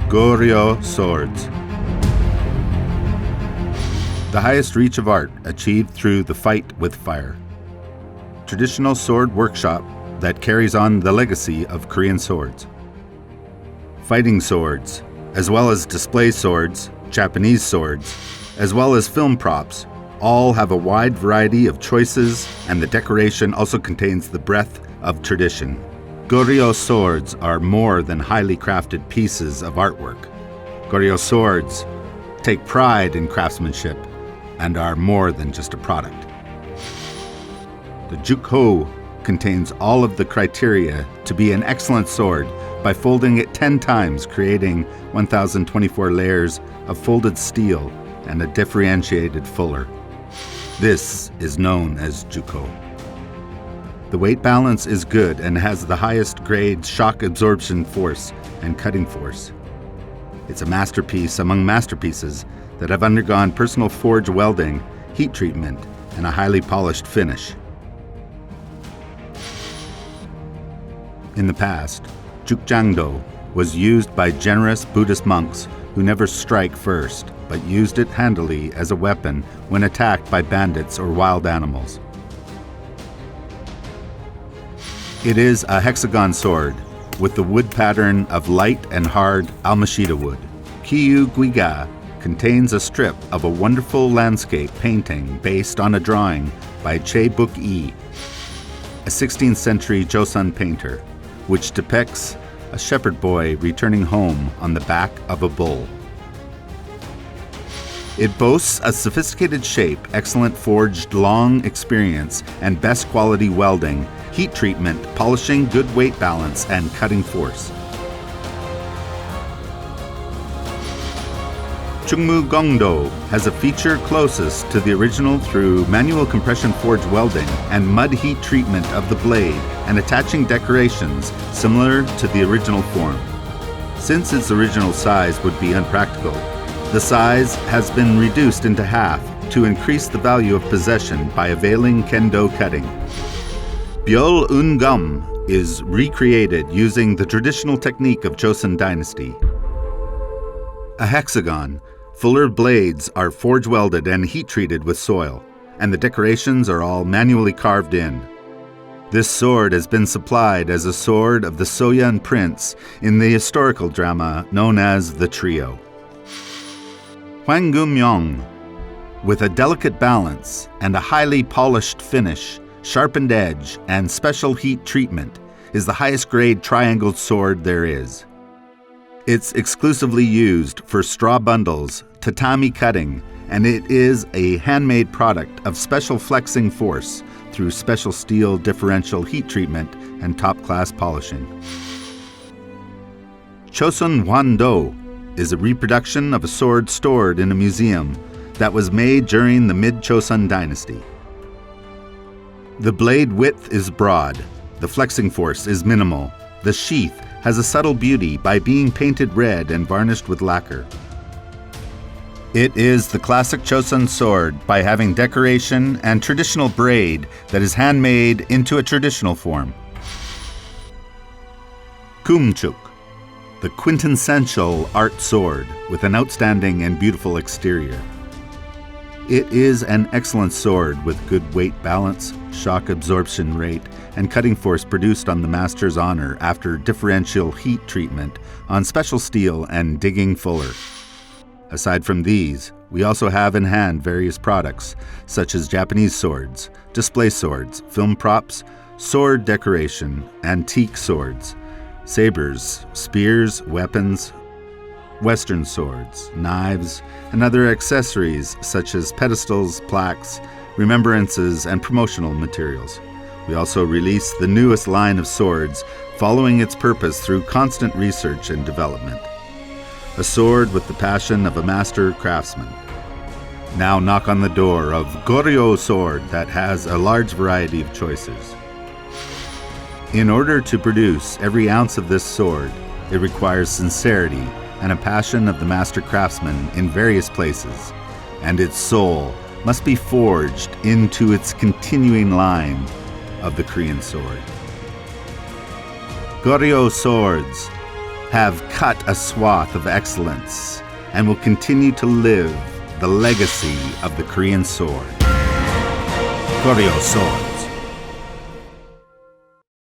Goryeo swords. The highest reach of art achieved through the fight with fire. Traditional sword workshop that carries on the legacy of Korean swords. Fighting swords, as well as display swords, Japanese swords, as well as film props, all have a wide variety of choices, and the decoration also contains the breadth of tradition. Goryeo swords are more than highly crafted pieces of artwork. Goryeo swords take pride in craftsmanship and are more than just a product. The jukho contains all of the criteria to be an excellent sword by folding it 10 times, creating 1,024 layers of folded steel and a differentiated fuller. This is known as jukho. The weight balance is good and has the highest grade shock absorption force and cutting force. It's a masterpiece among masterpieces that have undergone personal forge welding, heat treatment, and a highly polished finish. In the past, jukjangdo was used by generous Buddhist monks who never strike first, but used it handily as a weapon when attacked by bandits or wild animals. It is a hexagon sword with the wood pattern of light and hard Almashita wood. Kiyu Guiga contains a strip of a wonderful landscape painting based on a drawing by Che Buk-i, a 16th century Joseon painter, which depicts a shepherd boy returning home on the back of a bull. It boasts a sophisticated shape, excellent forged long experience, and best quality welding, heat treatment, polishing, good weight balance, and cutting force. Chungmu Gongdo has a feature closest to the original through manual compression forge welding and mud heat treatment of the blade and attaching decorations similar to the original form. Since its original size would be unpractical, the size has been reduced into half to increase the value of possession by availing kendo cutting. Byol Ungum is recreated using the traditional technique of Joseon dynasty. A hexagon, fuller blades are forge welded and heat treated with soil, and the decorations are all manually carved in. This sword has been supplied as a sword of the Soyeon prince in the historical drama known as The Trio. Hwangumyeong, with a delicate balance and a highly polished finish, sharpened edge, and special heat treatment, is the highest grade triangled sword there is. It's exclusively used for straw bundles, tatami cutting, and it is a handmade product of special flexing force through special steel differential heat treatment and top-class polishing. Chosun Hwando is a reproduction of a sword stored in a museum that was made during the mid-Joseon dynasty. The blade width is broad, the flexing force is minimal, the sheath has a subtle beauty by being painted red and varnished with lacquer. It is the classic Joseon sword by having decoration and traditional braid that is handmade into a traditional form. Kumchuk, the quintessential art sword with an outstanding and beautiful exterior. It is an excellent sword with good weight balance, shock absorption rate, and cutting force produced on the master's honor after differential heat treatment on special steel and digging fuller. Aside from these, we also have in hand various products such as Japanese swords, display swords, film props, sword decoration, antique swords, sabers, spears, weapons, Western swords, knives, and other accessories such as pedestals, plaques, remembrances, and promotional materials. We also release the newest line of swords, following its purpose through constant research and development. A sword with the passion of a master craftsman. Now knock on the door of Goryeo sword that has a large variety of choices. In order to produce every ounce of this sword, it requires sincerity and a passion of the master craftsman in various places, and its soul must be forged into its continuing line of the Korean sword. Goryeo swords have cut a swath of excellence and will continue to live the legacy of the Korean sword. Koreasword.